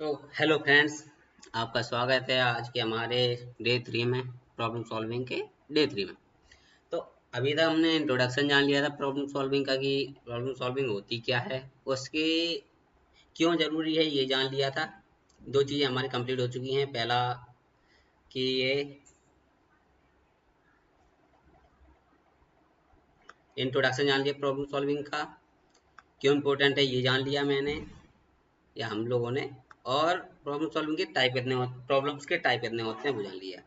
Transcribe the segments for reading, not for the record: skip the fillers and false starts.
तो hello friends, आपका स्वागत है आज के हमारे डे 3 में, प्रॉब्लम सॉल्विंग के डे 3 में। तो अभी तक हमने इंट्रोडक्शन जान लिया था प्रॉब्लम सॉल्विंग का कि प्रॉब्लम सॉल्विंग होती क्या है, उसके क्यों ज़रूरी है ये जान लिया था। दो चीज़ें हमारी कंप्लीट हो चुकी हैं। पहला कि ये इंट्रोडक्शन जान लिया प्रॉब्लम सॉल्विंग का, क्यों इम्पोर्टेंट है ये जान लिया मैंने या हम लोगों ने। और प्रॉब्लम सॉल्विंग के टाइप कितने होते, प्रॉब्लम्स के टाइप कितने होते हैं वो जान लिया।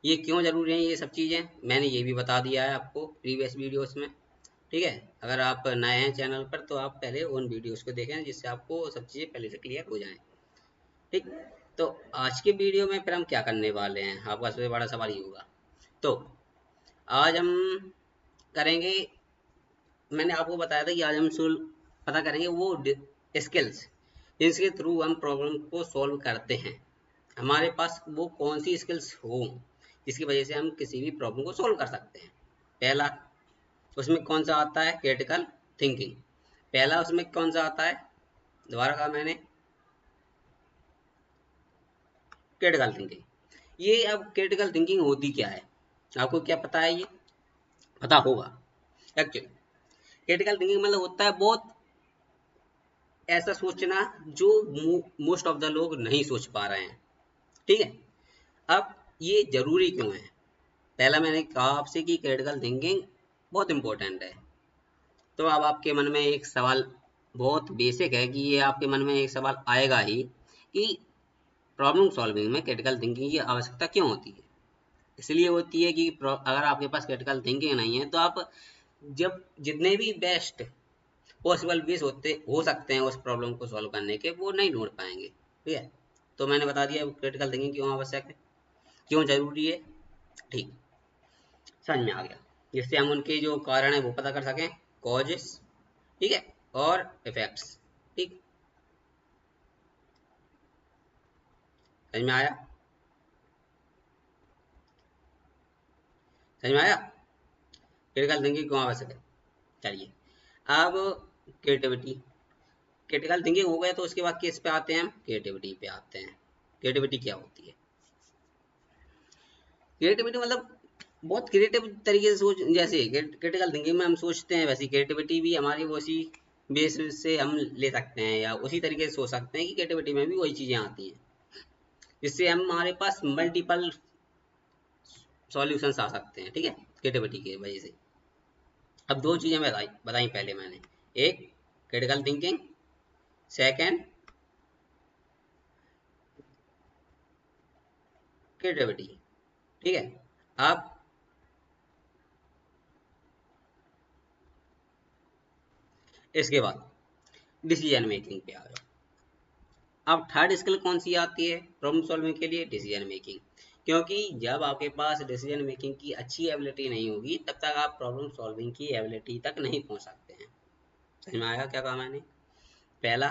ये क्यों ज़रूरी है, ये सब चीज़ें मैंने ये भी बता दिया है आपको प्रीवियस वीडियोस में। ठीक है, अगर आप नए हैं चैनल पर तो आप पहले उन वीडियोस को देखें जिससे आपको सब चीज़ें पहले से क्लियर हो जाएं। ठीक, तो आज के वीडियो में फिर हम क्या करने वाले हैं, आपका सबसे बड़ा सवाल ये होगा। तो आज हम करेंगे, मैंने आपको बताया था कि आज हम पता करेंगे वो स्किल्स जिनके थ्रू हम प्रॉब्लम को सॉल्व करते हैं। हमारे पास वो कौन सी स्किल्स हो जिसकी वजह से हम किसी भी प्रॉब्लम को सॉल्व कर सकते हैं। पहला उसमें कौन सा आता है, क्रिटिकल थिंकिंग। पहला उसमें कौन सा आता है, दोबारा कहा मैंने, क्रिटिकल थिंकिंग। ये अब क्रिटिकल थिंकिंग होती क्या है, आपको क्या पता है, ये पता होगा। एक्चुअली क्रिटिकल थिंकिंग मतलब होता है बहुत ऐसा सोचना जो मोस्ट ऑफ द लोग नहीं सोच पा रहे हैं। ठीक है, अब ये जरूरी क्यों है। पहला मैंने कहा आपसे कि क्रिटिकल थिंकिंग बहुत इंपॉर्टेंट है। तो अब आपके मन में एक सवाल बहुत बेसिक है कि ये आपके मन में एक सवाल आएगा ही कि प्रॉब्लम सॉल्विंग में क्रिटिकल थिंकिंग की आवश्यकता क्यों होती है। इसलिए होती है कि अगर आपके पास क्रिटिकल थिंकिंग नहीं है तो आप जब जितने भी बेस्ट पॉसिबल वेज होते हो सकते हैं उस प्रॉब्लम को सॉल्व करने के, वो नहीं ढूंढ पाएंगे। ठीक है, तो मैंने बता दिया क्रिटिकल थिंकिंग क्यों आवश्यक है, क्यों जरूरी है। ठीक, समझ में आ गया, जिससे हम उनके जो कारण है वो पता कर सकें, कॉजेस। ठीक है, और इफेक्ट्स। ठीक, समझ में आया, समझ में आया क्रिटिकल थिंकिंग क्यों आवश्यक है। चलिए, अब क्रिएटिविटी, क्रिटिकल थिंकिंग हो गया तो उसके बाद किस पे आते हैं, हम क्रिएटिविटी पे आते हैं। क्रिएटिविटी क्या होती है, क्रिएटिविटी मतलब बहुत क्रिएटिव तरीके से सोच, जैसे क्रिटिकल थिंकिंग में हम सोचते हैं वैसी क्रिएटिविटी भी हमारी उसी बेस से हम ले सकते हैं या उसी तरीके से सोच सकते हैं कि क्रिएटिविटी में भी वही चीज़ें आती हैं जिससे हम हमारे पास मल्टीपल सॉल्यूशंस आ सकते हैं। ठीक है, क्रिएटिविटी की वजह से। अब दो चीज़ें बताई बताई पहले मैंने, एक क्रिटिकल थिंकिंग, सेकंड क्रिएटिविटी। ठीक है, अब इसके बाद डिसीजन मेकिंग पे आ जाओ। अब थर्ड स्किल कौन सी आती है प्रॉब्लम सॉल्विंग के लिए, डिसीजन मेकिंग। क्योंकि जब आपके पास डिसीजन मेकिंग की अच्छी एबिलिटी नहीं होगी तब तक आप प्रॉब्लम सॉल्विंग की एबिलिटी तक नहीं पहुंच सकते हैं। समझ में आएगा क्या कहा मैंने। पहला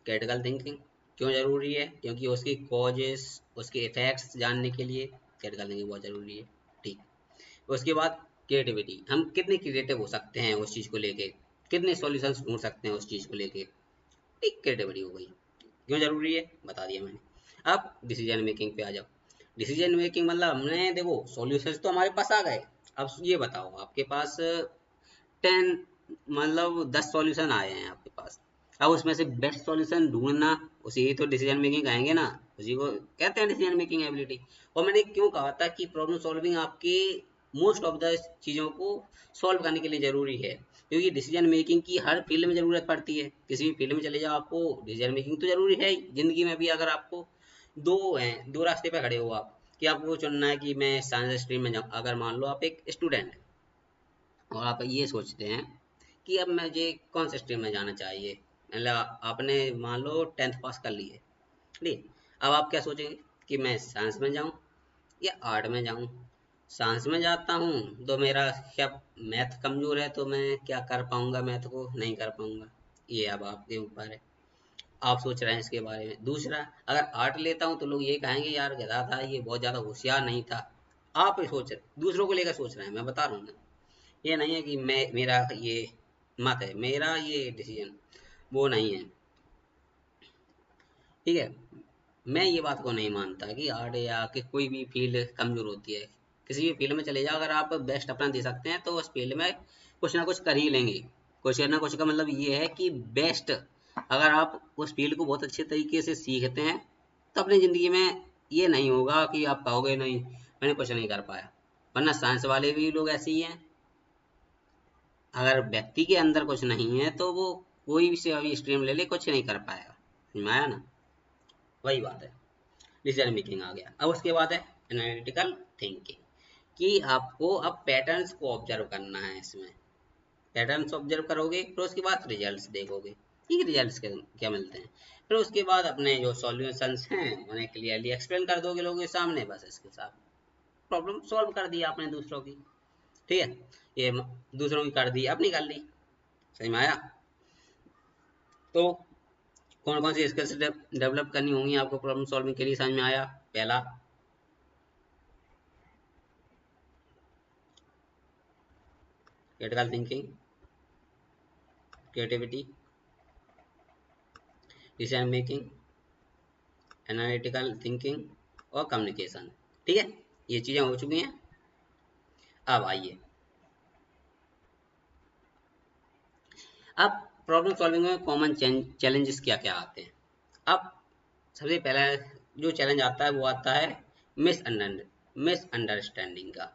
क्रिटिकल थिंकिंग क्यों जरूरी है, क्योंकि उसकी कॉजेस, उसके इफेक्ट्स जानने के लिए क्रिटिकल थिंकिंग बहुत जरूरी है। ठीक, उसके बाद क्रिएटिविटी, हम कितने क्रिएटिव हो सकते हैं उस चीज़ को लेके, कितने सॉल्यूशंस ढूंढ सकते हैं उस चीज़ को लेके। एक क्रिएटिविटी हो गई, क्यों जरूरी है बता दिया मैंने। अब डिसीजन मेकिंग पे आ जाओ। डिसीजन मेकिंग मतलब हमने देखो सॉल्यूशंस तो हमारे पास आ गए। अब ये बताओ आपके पास 10 मतलब 10 सॉल्यूशन आए हैं आपके पास। अब उसमें से बेस्ट सॉल्यूशन ढूंढना, उसी तो डिसीजन मेकिंग कहेंगे ना, उसी को कहते हैं डिसीजन मेकिंग एबिलिटी। और मैंने क्यों कहा था कि प्रॉब्लम सॉल्विंग आपके मोस्ट ऑफ द चीज़ों को सॉल्व करने के लिए ज़रूरी है, क्योंकि डिसीजन मेकिंग की हर फील्ड में ज़रूरत पड़ती है। किसी भी फील्ड में चले जाओ आपको डिसीजन मेकिंग तो ज़रूरी है ही। ज़िंदगी में भी अगर आपको दो हैं, दो रास्ते पे खड़े हो आप कि आपको चुनना है कि मैं साइंस स्ट्रीम में जाऊँ। अगर मान लो आप एक स्टूडेंट और आप ये सोचते हैं कि अब मुझे कौन से स्ट्रीम में जाना चाहिए, मतलब आपने मान लो 10th पास कर ली है। ठीक, अब आप क्या सोचेंगे कि मैं साइंस में जाऊं या आर्ट में जाऊं। साइंस में जाता हूं तो मेरा क्या मैथ कमजोर है, तो मैं क्या कर पाऊंगा, मैथ को नहीं कर पाऊंगा। ये अब आपके ऊपर है, आप सोच रहे हैं इसके बारे में। दूसरा, अगर आर्ट लेता हूं तो लोग ये कहेंगे यार गधा था, ये बहुत ज्यादा होशियार नहीं था। आप सोच रहे, दूसरों को लेकर सोच रहे हैं, मैं बता रहा हूँ ना। ये नहीं है कि मैं, मेरा ये मत है, मेरा ये डिसीजन वो नहीं है। ठीक है, मैं ये बात को नहीं मानता कि आर्ट या कि कोई भी फील्ड कमजोर होती है। किसी भी फील्ड में चले जाओ, अगर आप बेस्ट अपना दे सकते हैं तो उस फील्ड में कुछ ना कुछ कर ही लेंगे। कुछ ना कुछ का मतलब ये है कि बेस्ट, अगर आप उस फील्ड को बहुत अच्छे तरीके से सीखते हैं तो अपनी ज़िंदगी में ये नहीं होगा कि आप कहोगे नहीं मैंने कुछ नहीं कर पाया। वरना साइंस वाले भी लोग ऐसे ही हैं, अगर व्यक्ति के अंदर कुछ नहीं है तो वो कोई भी से अभी स्ट्रीम ले ले कुछ नहीं कर पाएगा। समझ में आया ना? वही बात है, डिसीजन मेकिंग आ गया। अब उसके बाद है एनालिटिकल थिंकिंग, कि आपको अब पैटर्न्स को ऑब्जर्व करना है। इसमें पैटर्न्स ऑब्जर्व करोगे फिर उसके बाद रिजल्ट्स देखोगे कि रिजल्ट्स क्या मिलते हैं। फिर उसके बाद अपने जो सॉल्यूशंस हैं उन्हें क्लियरली एक्सप्लेन कर दोगे लोगों के सामने, बस इसके साथ प्रॉब्लम सॉल्व कर दिया आपने दूसरों की। ठीक है, ये दूसरों की कर दी, अपनी कर ली। सही में आया? तो कौन कौन सी स्किल्स डेवलप करनी होंगी आपको प्रॉब्लम सॉल्विंग के लिए, समझ में आया? पहला, critical thinking, creativity, decision making, analytical thinking और कम्युनिकेशन। ठीक है, ये चीज़ें हो चुकी हैं। अब आइए, अब प्रॉब्लम सॉल्विंग में कॉमन चैलेंजेस क्या क्या आते हैं। अब सबसे पहला जो चैलेंज आता है वो आता है मिसअंडरस्टैंडिंग का।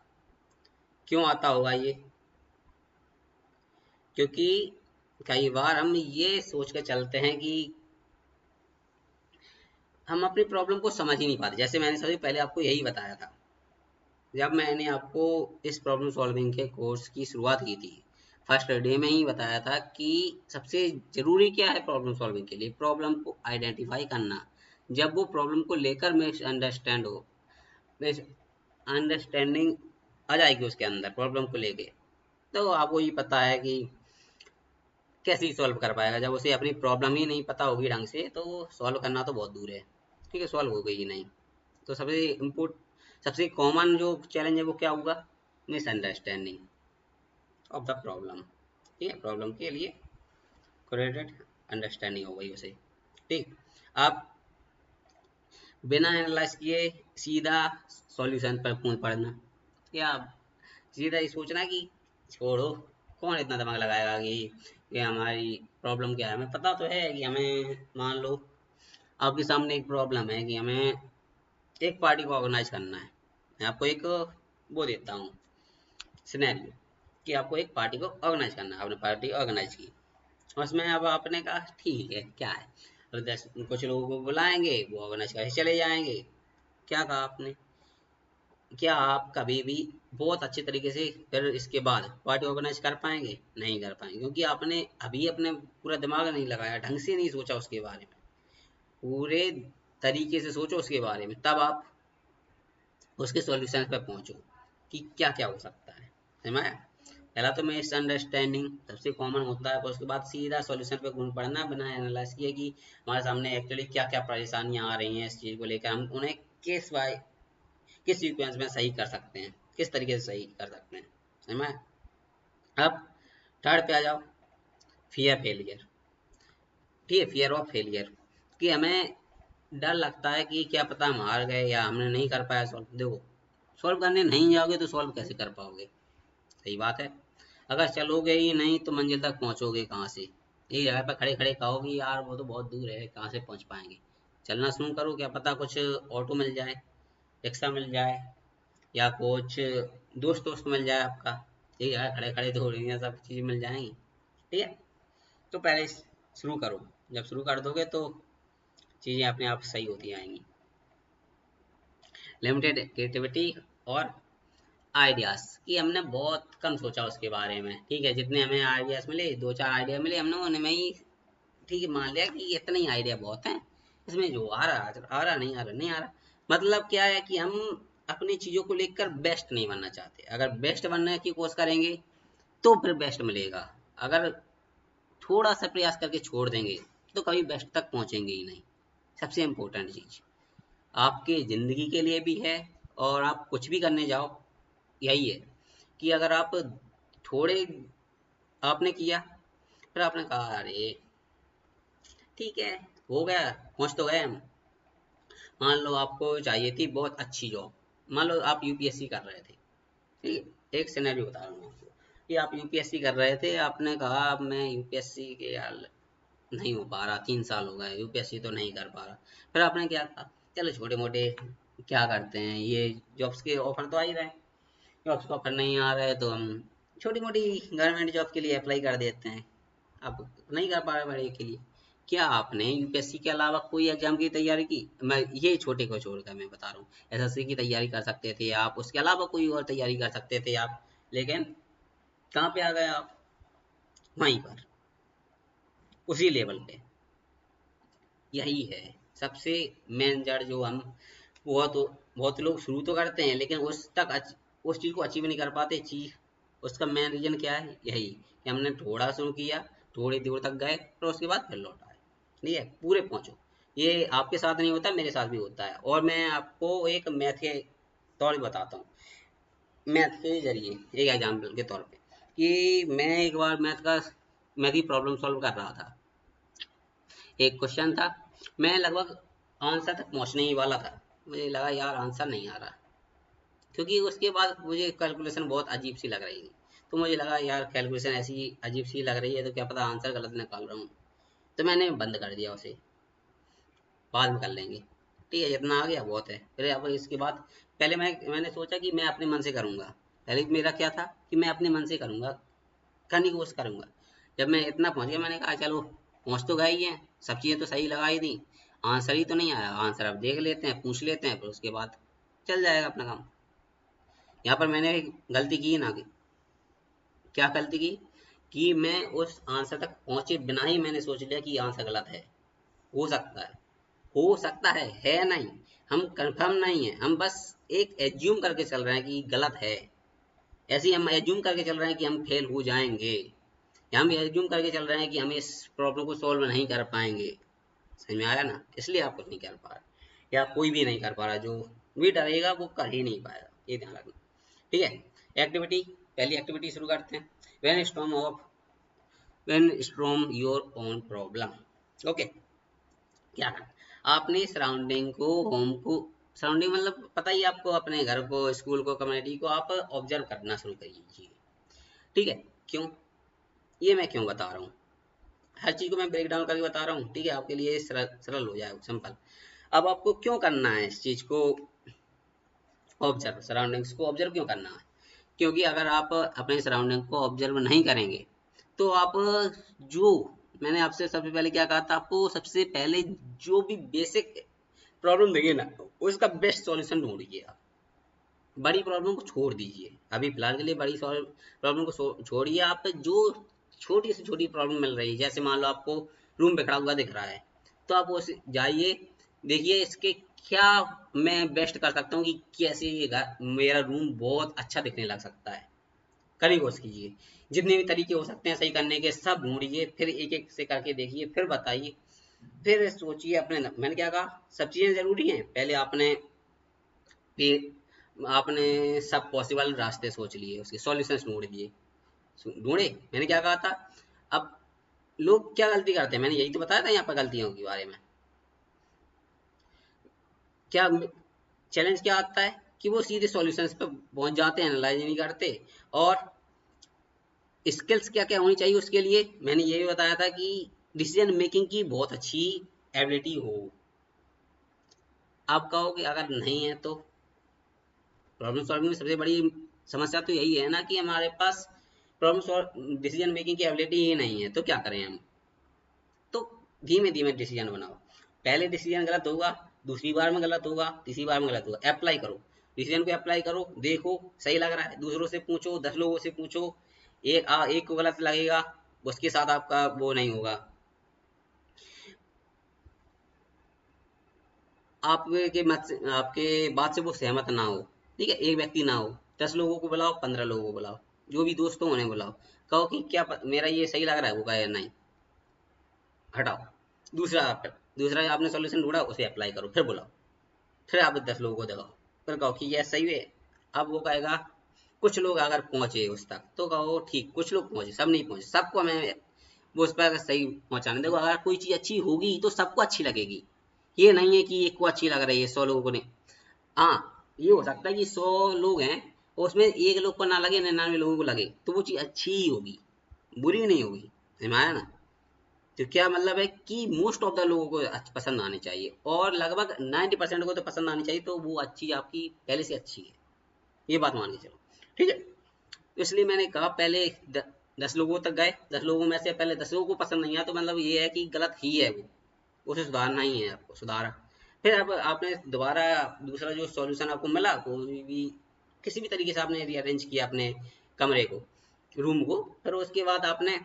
क्यों आता होगा ये? क्योंकि कई बार हम ये सोच कर चलते हैं कि हम अपनी प्रॉब्लम को समझ ही नहीं पाते। जैसे मैंने सबसे पहले आपको यही बताया था, जब मैंने आपको इस प्रॉब्लम सॉल्विंग के कोर्स की शुरुआत की थी, फर्स्ट डे में ही बताया था कि सबसे ज़रूरी क्या है प्रॉब्लम सॉल्विंग के लिए, प्रॉब्लम को आइडेंटिफाई करना। जब वो प्रॉब्लम को लेकर मिसअंडरस्टैंड हो, मिसअंडरस्टैंडिंग आ जाएगी उसके अंदर प्रॉब्लम को लेके, तो आपको ये पता है कि कैसे सॉल्व कर पाएगा। जब उसे अपनी प्रॉब्लम ही नहीं पता होगी ढंग से तो सॉल्व करना तो बहुत दूर है। ठीक है, सॉल्व हो गई ही नहीं। तो सबसे कॉमन जो चैलेंज है वो क्या होगा? Misunderstanding of the problem. ठीक है, प्रॉब्लम के लिए करेक्टेड अंडरस्टैंडिंग हो गई उसे। ठीक, आप बिना एनालाइज किए सीधा सॉल्यूशन पर कूद पड़ना, या सीधा ये सोचना कि छोड़ो, कौन इतना दिमाग लगाएगा कि हमारी प्रॉब्लम क्या है। हमें पता तो है कि हमें, मान लो आपके सामने एक प्रॉब्लम है कि हमें एक पार्टी को ऑर्गेनाइज करना है। मैं आपको एक वो देता हूँ सिनेरियो, कि आपको एक पार्टी को ऑर्गेनाइज करना है। आपने पार्टी ऑर्गेनाइज की, उसमें अब आपने कहा ठीक है क्या है, और 10 कुछ लोगों को बुलाएंगे, वो ऑर्गेनाइज करके चले जाएंगे। क्या कहा आपने? क्या आप कभी भी बहुत अच्छे तरीके से फिर इसके बाद पार्टी ऑर्गेनाइज कर पाएंगे? नहीं कर पाएंगे, क्योंकि आपने अभी अपने पूरा दिमाग नहीं लगाया, ढंग से नहीं सोचा उसके बारे में। पूरे तरीके से सोचो उसके बारे में, तब आप उसके सॉल्यूशन पे पहुंचो कि क्या क्या हो सकता है। समझ आया? पहला तो मिसअंडरस्टैंडिंग सबसे कॉमन होता है, पर उसके बाद सीधा सॉल्यूशन पे घूम पड़ना बिना एनालाइज किए कि हमारे सामने एक्चुअली क्या क्या परेशानियां आ रही हैं इस चीज़ को लेकर, हम उन्हें किस सीक्वेंस में सही कर सकते हैं, किस तरीके से सही कर सकते हैं। समझ में आया? अब थर्ड पे आ जाओ, फियर फेलियर। ठीक है, फियर ऑफ फेलियर, कि हमें डर लगता है कि क्या पता हम हार गए या हमने नहीं कर पाया सॉल्व। देखो, सॉल्व करने नहीं जाओगे तो सॉल्व कैसे कर पाओगे? सही बात है। अगर चलोगे ही नहीं तो मंजिल तक पहुंचोगे कहाँ से? एक जगह पर खड़े खड़े कहोगे यार वो तो बहुत दूर है, कहाँ से पहुंच पाएंगे। चलना शुरू करो, क्या पता कुछ ऑटो मिल जाए, रिक्शा मिल जाए, या कुछ दोस्त दोस्त मिल जाए आपका। एक जगह खड़े खड़े तो रही सब चीज़ मिल जाएंगी। ठीक है, तो पहले शुरू करो, जब शुरू कर दोगे तो चीज़ें अपने आप सही होती आएंगी। लिमिटेड क्रिएटिविटी और आइडियाज़, कि हमने बहुत कम सोचा उसके बारे में। ठीक है, जितने हमें आइडियाज़ मिले, 2-4 आइडिया मिले, हमने उनमें ही ठीक है मान लिया कि इतने ही आइडिया बहुत हैं, इसमें जो आ रहा आ रहा, नहीं आ रहा नहीं आ रहा। मतलब क्या है कि हम अपनी चीज़ों को लेकर बेस्ट नहीं बनना चाहते। अगर बेस्ट बनने की कोशिश करेंगे तो फिर बेस्ट मिलेगा, अगर थोड़ा सा प्रयास करके छोड़ देंगे तो कभी बेस्ट तक पहुंचेंगे ही नहीं। सबसे इम्पोर्टेंट चीज़ आपके ज़िंदगी के लिए भी है, और आप कुछ भी करने जाओ यही है कि अगर आप थोड़े आपने किया, फिर आपने कहा अरे ठीक है हो गया, पहुंच तो गए हम, मान लो आपको चाहिए थी बहुत अच्छी जॉब, मान लो आप यूपीएससी कर रहे थे, ठीक है, एक सिनेरियो बता रहा हूँ आपको कि आप यूपीएससी कर रहे थे, आपने कहा अब मैं यूपीएससी के यार नहीं हो पा रहा, 3 साल हो गए यूपीएससी तो नहीं कर पा रहा, फिर आपने क्या कहा, चलो छोटे मोटे क्या करते हैं, ये जॉब्स के ऑफर तो आ ही रहे हैं, जॉब्स का ऑफर नहीं आ रहा है तो हम छोटी मोटी गवर्नमेंट जॉब के लिए अप्लाई कर देते हैं। अब नहीं कर पा रहे बड़े के लिए, क्या आपने यूपीएससी के अलावा कोई एग्जाम की तैयारी की? मैं ये छोटे को छोड़कर मैं बता रहा हूँ, एसएससी की तैयारी कर सकते थे आप, उसके अलावा कोई और तैयारी कर सकते थे आप, लेकिन कहाँ पे आ गए आप? वहीं पर, उसी लेवल पे। यही है सबसे मेन जड़, जो हम बहुत बहुत लोग शुरू तो करते हैं लेकिन उस चीज़ को अचीव नहीं कर पाते। चीज उसका मेन रीजन क्या है? यही कि हमने थोड़ा शुरू किया, थोड़ी दूर तक गए और उसके बाद फिर लौट आए, ठीक है, पूरे पहुंचो। ये आपके साथ नहीं होता, मेरे साथ भी होता है। और मैं आपको एक मैथ के तौर पे बताता हूँ, मैथ के जरिए एक एग्जाम्पल के तौर पे, कि मैं एक बार मैथ की प्रॉब्लम सॉल्व कर रहा था। एक क्वेश्चन था, मैं लगभग आंसर तक पहुंचने ही वाला था, मुझे लगा यार आंसर नहीं आ रहा, क्योंकि उसके बाद मुझे कैलकुलेशन बहुत अजीब सी लग रही थी। तो मुझे लगा यार कैलकुलेशन ऐसी अजीब सी लग रही है तो क्या पता आंसर गलत निकाल रहा हूँ। तो मैंने बंद कर दिया उसे, बाद में कर लेंगे, ठीक है, जितना आ गया बहुत है। फिर अब इसके बाद पहले मैंने सोचा कि मैं अपने मन से करूँगा। पहले मेरा क्या था कि मैं अपने मन से करूँगा, करने की कोशिश करूँगा। जब मैं इतना पहुँच गया, मैंने कहा चलो पहुँच तो गई है, सब चीज़ें तो सही लगाई थी, आंसर ही तो नहीं आया, आंसर अब देख लेते हैं, पूछ लेते हैं, फिर उसके बाद चल जाएगा अपना काम। यहाँ पर मैंने एक गलती की ना, कि क्या गलती की कि मैं उस आंसर तक पहुंचे बिना ही मैंने सोच लिया कि आंसर गलत है। हो सकता है, हो सकता है नहीं, हम कंफर्म नहीं है, हम बस एक एज्यूम करके चल रहे हैं कि गलत है। ऐसे ही हम एज्यूम करके चल रहे हैं कि हम फेल हो जाएंगे, या हम एज्यूम करके चल रहे हैं कि हम इस प्रॉब्लम को सॉल्व नहीं कर पाएंगे। समझ में आया ना? इसलिए आप कुछ नहीं कर पा रहे, या कोई भी नहीं कर पा रहा, जो भी डरेगा वो कर ही नहीं पाएगा, ये ध्यान रखना, ठीक है। एक्टिविटी, पहली एक्टिविटी शुरू करते हैं। When storm your own problem. Okay, क्या करना, आपने सराउंडिंग को, होम को, सराउंडिंग मतलब पता ही आपको, अपने घर को, स्कूल को, कम्युनिटी को आप ऑब्जर्व करना शुरू करिए, ठीक है। क्यों, ये मैं क्यों बता रहा हूँ, हर चीज को मैं ब्रेक डाउन करके बता रहा हूँ, ठीक है, आपके लिए सरल सरल हो जाए, सिंपल। अब आपको क्यों करना है इस चीज को ऑब्जर्व, सराउंडिंग्स को ऑब्जर्व क्यों करना है? क्योंकि अगर आप अपने सराउंडिंग को ऑब्जर्व नहीं करेंगे तो आप, जो मैंने आपसे सबसे पहले क्या कहा था, आपको सबसे पहले जो भी बेसिक प्रॉब्लम देंगे ना, उसका बेस्ट सॉल्यूशन ढूंढिए आप। बड़ी प्रॉब्लम को छोड़ दीजिए, अभी फिलहाल के लिए बड़ी प्रॉब्लम को छोड़िए। आप जो छोटी से छोटी प्रॉब्लम मिल रही है, जैसे मान लो आपको रूम बिखरा हुआ दिख रहा है, तो आप उस जाइए, देखिए इसके क्या मैं बेस्ट कर सकता हूँ, कि कैसे ये मेरा रूम बहुत अच्छा दिखने लग सकता है। करिए, कोशिश कीजिए, जितने भी तरीके हो सकते हैं सही करने के सब ढूंढिए, फिर एक एक से करके देखिए, फिर बताइए, फिर सोचिए अपने। मैंने क्या कहा, सब चीजें जरूरी हैं, पहले आपने सब पॉसिबल रास्ते सोच लिए, उसके सॉल्यूशंस ढूंढ दिए, ढूंढे। मैंने क्या कहा था, अब लोग क्या गलती करते हैं, मैंने यही तो बताया था यहाँ पर गलतियों के बारे में। क्या चैलेंज क्या आता है कि वो सीधे सॉल्यूशंस पे पहुंच जाते हैं, एनालाइज नहीं करते। और स्किल्स क्या क्या होनी चाहिए उसके लिए, मैंने ये भी बताया था कि डिसीजन मेकिंग की बहुत अच्छी एबिलिटी हो। आप कहोगे अगर नहीं है तो, प्रॉब्लम सॉल्विंग में सबसे बड़ी समस्या तो यही है ना कि हमारे पास प्रॉब्लम सॉल्व डिसीजन मेकिंग की एबिलिटी ही नहीं है, तो क्या करें हम? तो धीमे धीमे डिसीजन बनाओ, पहले डिसीजन गलत होगा, दूसरी बार में गलत होगा, तीसरी बार में गलत होगा, अप्लाई करो, डिसीजन को अप्लाई करो, देखो सही लग रहा है, दूसरों से पूछो, 10 लोगों से पूछो, एक को गलत लगेगा, उसके साथ आपका वो नहीं होगा, आपके मत से, आपके बात से वो सहमत ना हो, ठीक है, एक व्यक्ति ना हो, 10 लोगों को बुलाओ, 15 लोगों को बुलाओ, जो भी दोस्त हो उन्हें बुलाओ, कहो कि मेरा ये सही लग रहा है, वो कहे नहीं, हटाओ। दूसरा दूसरा आपने सॉल्यूशन ढूंढा, उसे अप्लाई करो, फिर बुलाओ, फिर आप 10 लोगों को दिखाओ, फिर कहो कि यह सही है। अब वो कहेगा, कुछ लोग अगर पहुंचे उस तक तो कहो ठीक, कुछ लोग पहुंचे, सब नहीं पहुंचे, सबको हमें वो उस पर सही पहुंचाने। देखो, अगर कोई चीज अच्छी होगी तो सबको अच्छी लगेगी, ये नहीं है कि एक को अच्छी लग रही है 100 लोगों को नहीं। हाँ, ये हो सकता है कि 100 लोग हैं और उसमें एक लोग को ना लगे, 99 लोगों को लगे, तो वो चीज अच्छी ही होगी, बुरी नहीं होगी। समझ में आया ना? तो क्या मतलब है कि मोस्ट ऑफ द लोगों को पसंद आनी चाहिए और लगभग 90% को तो पसंद आनी चाहिए, तो वो अच्छी आपकी पहले से अच्छी है, ये बात मान के चलो। ठीक है, तो इसलिए मैंने कहा पहले 10 लोगों तक गए, 10 लोगों में से पहले 10 लोगों को पसंद नहीं आया, तो मतलब ये है कि गलत ही है वो, उसे सुधारना ही है आपको, सुधारा। फिर अब आपने दोबारा दूसरा जो सॉल्यूशन आपको मिला, कोई भी किसी भी तरीके से आपने रीअरेंज किया अपने कमरे को, रूम को, फिर उसके बाद आपने,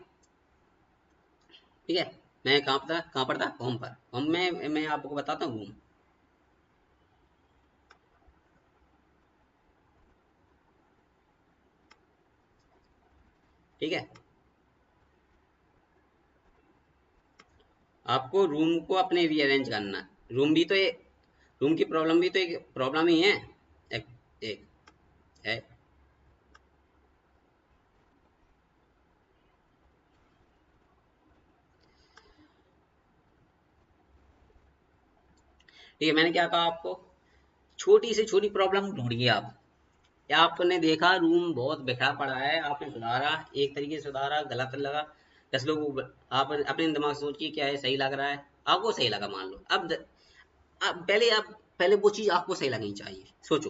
ठीक है, मैं कहाँ पर था, होम पर। होम में मैं आपको बताता हूँ, रूम। ठीक है, आपको रूम को अपने रीअरेंज करना है। रूम भी तो रूम की प्रॉब्लम भी तो एक प्रॉब्लम ही है, एक, एक है। ठीक है, मैंने क्या कहा आपको, छोटी से छोटी प्रॉब्लम ढूंढिए आप। या आपने देखा रूम बहुत बिखरा पड़ा है, आपने सुधारा, एक तरीके से सुधारा, गलत लगा, 10 लोग, आप अपने दिमाग से सोचिए क्या है सही लग रहा है, आपको सही लगा मान लो। आप पहले वो चीज आपको सही लगनी चाहिए, सोचो।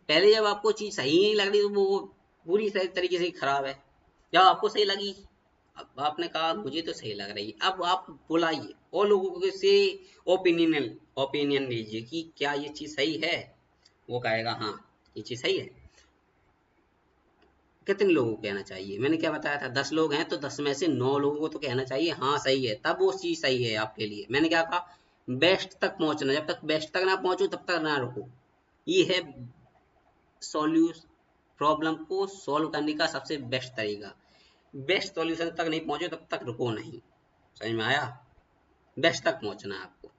पहले जब आपको चीज सही नहीं लग रही, तो वो पूरी सही तरीके से खराब है। जब आपको सही लगी, अब आपने कहा मुझे तो सही लग रही है, अब आप बुलाइए और लोगों को से ओपिनियन ओपिनियन लीजिए कि क्या ये चीज सही है। वो कहेगा हाँ ये चीज सही है। कितने लोगों को कहना चाहिए, मैंने क्या बताया था, 10 लोग हैं तो 10 में से 9 लोगों को तो कहना चाहिए हाँ सही है, तब वो चीज सही है आपके लिए। मैंने क्या कहा, बेस्ट तक पहुंचना, जब तक बेस्ट तक ना पहुंचो तब तक ना रुको। ये है सॉल्यूश प्रॉब्लम को सॉल्व करने का सबसे बेस्ट तरीका। बेस्ट सॉल्यूशन तक नहीं पहुंचे तब तक रुको नहीं। समझ में आया? बेस्ट तक पहुंचना है आपको।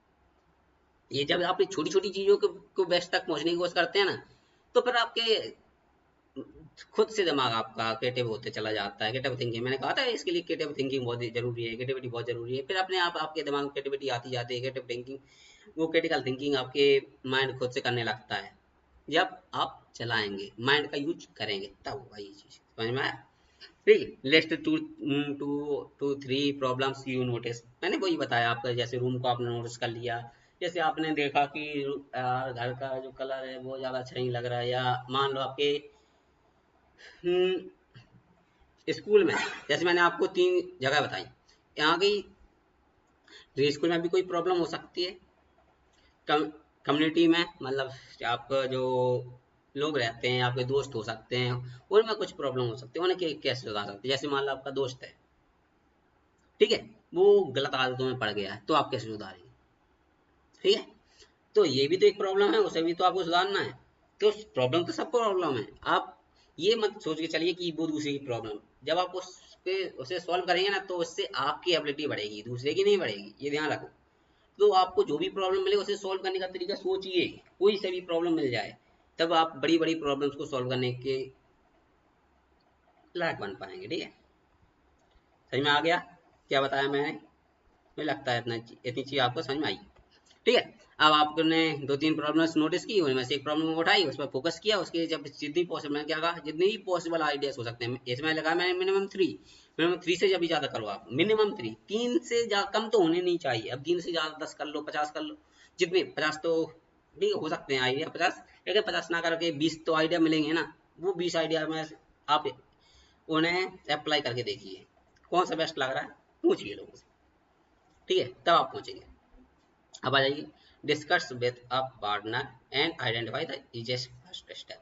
ये जब आप छोटी छोटी चीजों को बेस्ट तक पहुंचने की कोशिश करते हैं ना, तो फिर आपके खुद से दिमाग आपका क्रिएटिव होते चला जाता है। क्रिएटिव थिंकिंग, मैंने कहा था इसके लिए क्रिएटिव थिंकिंग बहुत जरूरी है, क्रिएटिविटी बहुत जरूरी है। फिर अपने आप आपके दिमाग में क्रिएटिविटी आती जाती है, क्रिएटिव थिंकिंग, वो क्रिटिकल थिंकिंग आपके माइंड खुद से करने लगता है। जब आप चलाएंगे, माइंड का यूज करेंगे, तब होगा ये चीज। समझ में आया? ठीक, list two two two three problems you notice, मैंने वही बताया आपका। जैसे रूम को आपने नोटिस कर लिया, जैसे आपने देखा कि घर का जो कलर है वो ज्यादा अच्छा नहीं लग रहा है, या मान लो आपके स्कूल में, जैसे मैंने आपको 3 जगह बताई, यहाँ की स्कूल में भी कोई प्रॉब्लम हो सकती है, कम कम्युनिटी में, मतलब आपका जो लोग रहते हैं, आपके दोस्त हो सकते हैं, उनमें कुछ प्रॉब्लम हो सकती है, उन्हें कैसे सुधार सकते हैं। जैसे मान लो आपका दोस्त है, ठीक है, वो गलत आदतों में पड़ गया है, तो आप कैसे सुधारेंगे? ठीक है, तो ये भी तो एक प्रॉब्लम है, उसे भी तो आपको सुधारना है। तो प्रॉब्लम तो सबको प्रॉब्लम है, आप ये मत सोच के चलिए कि वो दूसरे की प्रॉब्लम। जब आप उसे सॉल्व करेंगे ना, तो उससे आपकी एबिलिटी बढ़ेगी, दूसरे की नहीं बढ़ेगी, ये ध्यान रखो। तो आपको जो भी प्रॉब्लम मिले उसे सॉल्व करने का तरीका सोचिए, कोई से भी प्रॉब्लम मिल जाए, तब आप बड़ी बड़ी प्रॉब्लम्स को सॉल्व करने के लायक बन पाएंगे। ठीक है, समझ में आ गया क्या बताया मैंने? मुझे लगता है इतनी चीज आपको समझ में आई। ठीक है, अब आपने 2-3 प्रॉब्लम्स नोटिस की, उनमें से एक प्रॉब्लम उठाई, उस पर फोकस किया, उसके जब जितनी पॉसिबल, मैंने क्या कहा, जितनी भी पॉसिबल आइडियाज हो सकते हैं, इसमें लगा मैंने मिनिमम 3 से जब भी ज्यादा करो आप, मिनिमम 3 से कम तो होने नहीं चाहिए। अब 3 से ज्यादा 10 कर लो, 50 कर लो, जितने 50 तो ठीक हो सकते हैं आइडिया 50, लेकिन 50 ना करके 20 तो आइडिया मिलेंगे ना। वो 20 आइडिया में आप उन्हें अप्लाई करके देखिए, कौन सा बेस्ट लग रहा है, पूछिए लोगों से। ठीक है, तब आप पहुंचेंगे। अब आ जाइए, discuss with a partner and identify the easiest first step.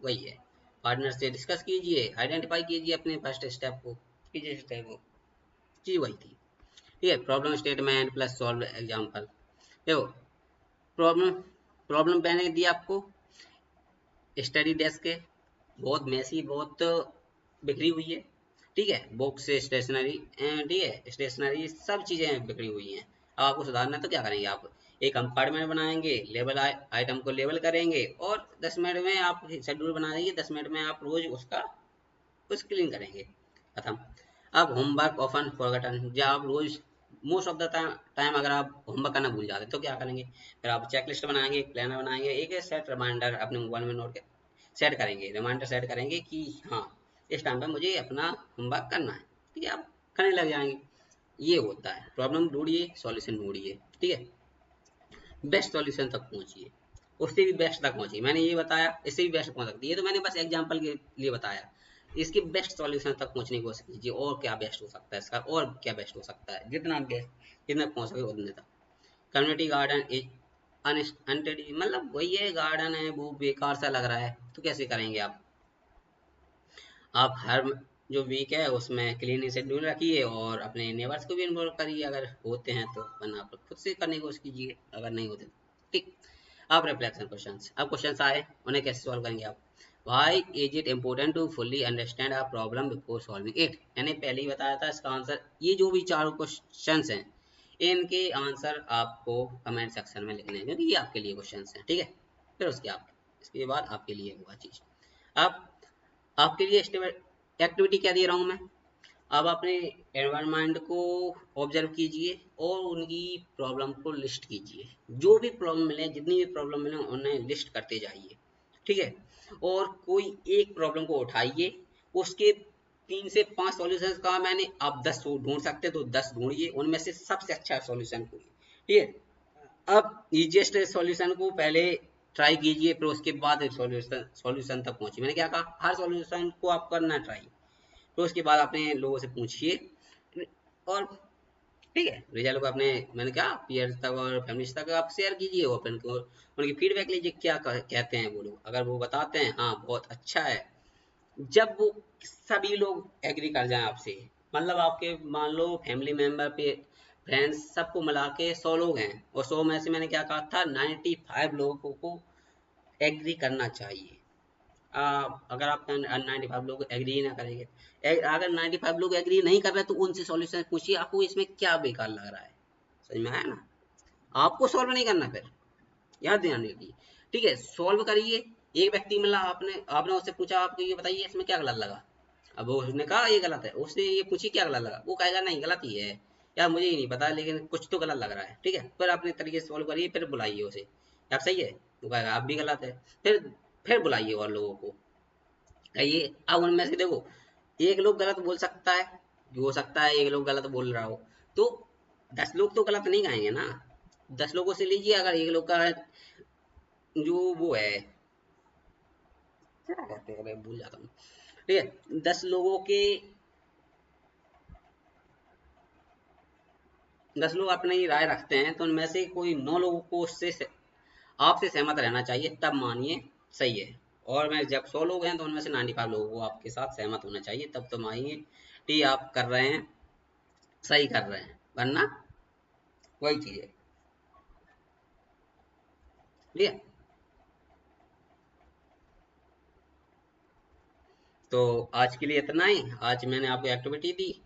वही है, पार्टनर से डिस्कस कीजिए, आइडेंटिफाई कीजिए अपने फर्स्ट स्टेप को, इजीएस्ट स्टेप को। चीज वही थी। ठीक है, problem statement plus solve example. देखो, प्रॉब्लम प्रॉब्लम मैंने दी आपको, स्टडी डेस्क है, बहुत मैसी, बहुत बिखरी हुई है। ठीक है, बुक्स, स्टेशनरी, ठीक है, स्टेशनरी सब चीजें बिखरी हुई हैं। अब आपको सुधारना है तो क्या करेंगे आप, एक कंपार्टमेंट बनाएंगे, लेबल आइटम को लेबल करेंगे, और 10 मिनट में आप शेड्यूल बना देंगे, 10 मिनट में आप रोज उसका कुछ क्लीन करेंगे, खत्म। अब होमवर्क ऑफन फॉरगटन, जब आप रोज मोस्ट ऑफ द टाइम अगर आप होमवर्क करना भूल जाते तो क्या करेंगे, फिर आप चेक लिस्ट बनाएंगे, एक प्लानर बनाएंगे, एक सेट रिमाइंडर अपने मोबाइल में नोट सेट करेंगे, रिमाइंडर सेट करेंगे कि हाँ इस टाइम पे मुझे अपना होमवर्क करना है, ठीक है, आप करने लग जाएंगे। ये होता है, प्रॉब्लम ढूंढिए, सॉल्यूशन ढूंढिए, ठीक है, बेस्ट सॉल्यूशन तक पहुंचिए, उससे भी बेस्ट तक पहुंचिए। मैंने ये बताया, इससे भी बेस्ट पहुंच सकती है, ये तो मैंने बस एग्जांपल के लिए बताया। इसके बेस्ट सॉल्यूशन तक पहुंचने की कोशिश कीजिए, और क्या बेस्ट हो सकता है इसका, और क्या बेस्ट हो सकता है, जितना बेस्ट जितना पहुंच सके उतने तक। कम्युनिटी गार्डन इज अनटेड, मतलब वही है, गार्डन है वो बेकार सा लग रहा है, तो कैसे करेंगे आप हर जो वीक है उसमें क्लीनिंग शेड्यूल रखिए और अपने नेबर्स को भी इन्वॉल्व करिए अगर होते हैं तो, वरना आप खुद से करने की कोशिश कीजिए अगर नहीं होते तो। ठीक, अब रिफ्लेक्शन क्वेश्चंस, अब क्वेश्चंस आए उन्हें कैसे सॉल्व करेंगे आप। Why is it important to fully understand a problem before solving it, मैंने पहले ही बताया था इसका आंसर। ये जो भी चारों क्वेश्चंस हैं इनके आंसर आपको कमेंट सेक्शन में लिखने हैं, क्योंकि ये आपके लिए क्वेश्चंस हैं, ठीक है। फिर इसके बाद आपके लिए होगा चीज। अब आपके लिए एक्टिविटी क्या दे रहा हूँ मैं, अब अपने एनवायरनमेंट को ऑब्जर्व कीजिए और उनकी प्रॉब्लम को लिस्ट कीजिए, जो भी प्रॉब्लम मिले, जितनी भी प्रॉब्लम मिले उन्हें लिस्ट करते जाइए, ठीक है। और कोई एक प्रॉब्लम को उठाइए, उसके 3 से 5 सॉल्यूशन का मैंने, आप 10 ढूंढ सकते तो 10 ढूंढिए, उनमें से सबसे अच्छा सॉल्यूशन ढूंढिए, ठीक है। अब इजिएस्ट सॉल्यूशन को पहले ट्राई कीजिए, फिर उसके बाद सॉल्यूशन तक पहुंचिए। मैंने क्या कहा, हर सॉल्यूशन को आप करना ट्राई, फिर उसके बाद अपने लोगों से पूछिए, और ठीक है रिजल्ट को अपने, मैंने कहा पीयर्स तक और फैमिलीज तक आप शेयर कीजिए, और फिर उनकी फीडबैक लीजिए, क्या कहते हैं वो लोग। अगर वो बताते हैं हाँ बहुत अच्छा है, जब वो सभी लोग एग्री कर जाएं आपसे, मतलब आपके मान लो फैमिली मेंबर पे फ्रेंड्स सबको मिला के 100 लोग हैं, और 100 में से मैंने क्या कहा था 95 लोगों को एग्री करना चाहिए। अगर आप 95 लोग एग्री ही ना करेंगे, अगर 95 लोग एग्री नहीं कर रहे तो उनसे सॉल्यूशन पूछिए, आपको इसमें क्या बेकार लग रहा है, समझ में आया ना। आपको सॉल्व नहीं करना, फिर याद ध्यान रखिए, ठीक है, सॉल्व करिए। एक व्यक्ति मिला, आपने आपने उससे पूछा आपको ये बताइए इसमें क्या गलत लगा, अब वो उसने कहा ये गलत है, उसने ये पूछी क्या गलत लगा, वो कहेगा नहीं गलत ही है यार, मुझे ही नहीं पता लेकिन कुछ तो गलत लग रहा है, ठीक है। फिर अपने तरीके से सॉल्व करिए, फिर बुलाइए उसे, यार सही है, वो कहेगा आप भी गलत है, फिर बुलाइए और लोगों को कहिए। अब उनमें से देखो एक लोग गलत बोल सकता है, हो सकता है एक लोग गलत बोल रहा हो, तो 10 लोग तो गलत नहीं कहेंगे ना। 10 लोगों से लीजिए, अगर एक लोग का जो वो है, क्या कहते हैं मैं भूल जाता हूँ, ठीक है, 10 लोग अपनी राय रखते हैं, तो उनमें से कोई 9 लोगों को उससे आपसे सहमत रहना चाहिए, तब मानिए सही है। और मैं जब 100 लोग हैं तो उनमें से 95 लोगों को आपके साथ सहमत होना चाहिए, तब तो मानिए ठीक आप कर रहे हैं, सही कर रहे हैं, वरना वही चीज है, ठीक है। तो आज के लिए इतना ही, आज मैंने आपको एक्टिविटी दी,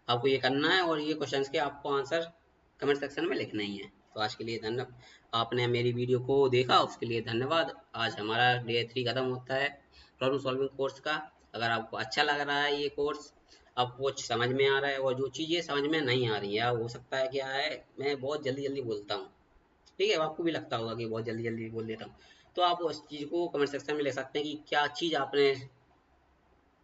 आपको ये करना है, और ये क्वेश्चंस के आपको आंसर कमेंट सेक्शन में लिखना ही है। तो आज के लिए धन्यवाद, आपने मेरी वीडियो को देखा उसके लिए धन्यवाद। आज हमारा डे 3 खत्म होता है प्रॉब्लम सॉल्विंग कोर्स का। अगर आपको अच्छा लग रहा है ये कोर्स, आपको कुछ समझ में आ रहा है, और जो चीज़ें समझ में नहीं आ रही है, हो सकता है क्या है मैं बहुत जल्दी जल्दी बोलता हूँ, ठीक है, आपको भी लगता होगा कि बहुत जल्दी जल्दी बोल देता हूँ, तो आप उस चीज़ को कमेंट सेक्शन में ले सकते हैं कि क्या चीज़ आपने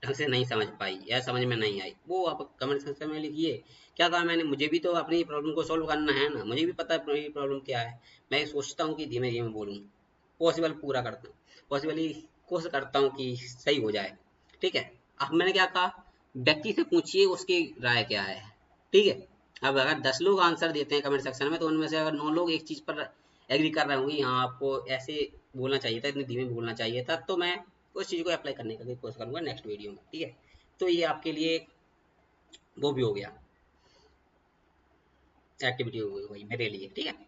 ढंग से नहीं समझ पाई या समझ में नहीं आई, वो आप कमेंट सेक्शन में लिखिए। क्या कहा मैंने, मुझे भी तो अपनी प्रॉब्लम को सॉल्व करना है ना, मुझे भी पता है मेरी प्रॉब्लम क्या है, मैं सोचता हूँ कि धीमे धीमे बोलूँ, पॉसिबल पूरा करता हूँ, पॉसिबली कोशिश करता हूँ कि सही हो जाए, ठीक है। अब मैंने क्या कहा, व्यक्ति से पूछिए उसकी राय क्या है, ठीक है। अब अगर 10 लोग आंसर देते हैं कमेंट सेक्शन में, तो उनमें से अगर 9 लोग एक चीज़ पर एग्री कर रहे होंगे, हाँ आपको ऐसे बोलना चाहिए था, इतनी धीमे बोलना चाहिए था, तो मैं उस चीज़ को अप्लाई करने का कोशिश करूंगा नेक्स्ट वीडियो में, ठीक है। तो ये आपके लिए वो भी हो गया, एक्टिविटी हो गई मेरे लिए, ठीक है।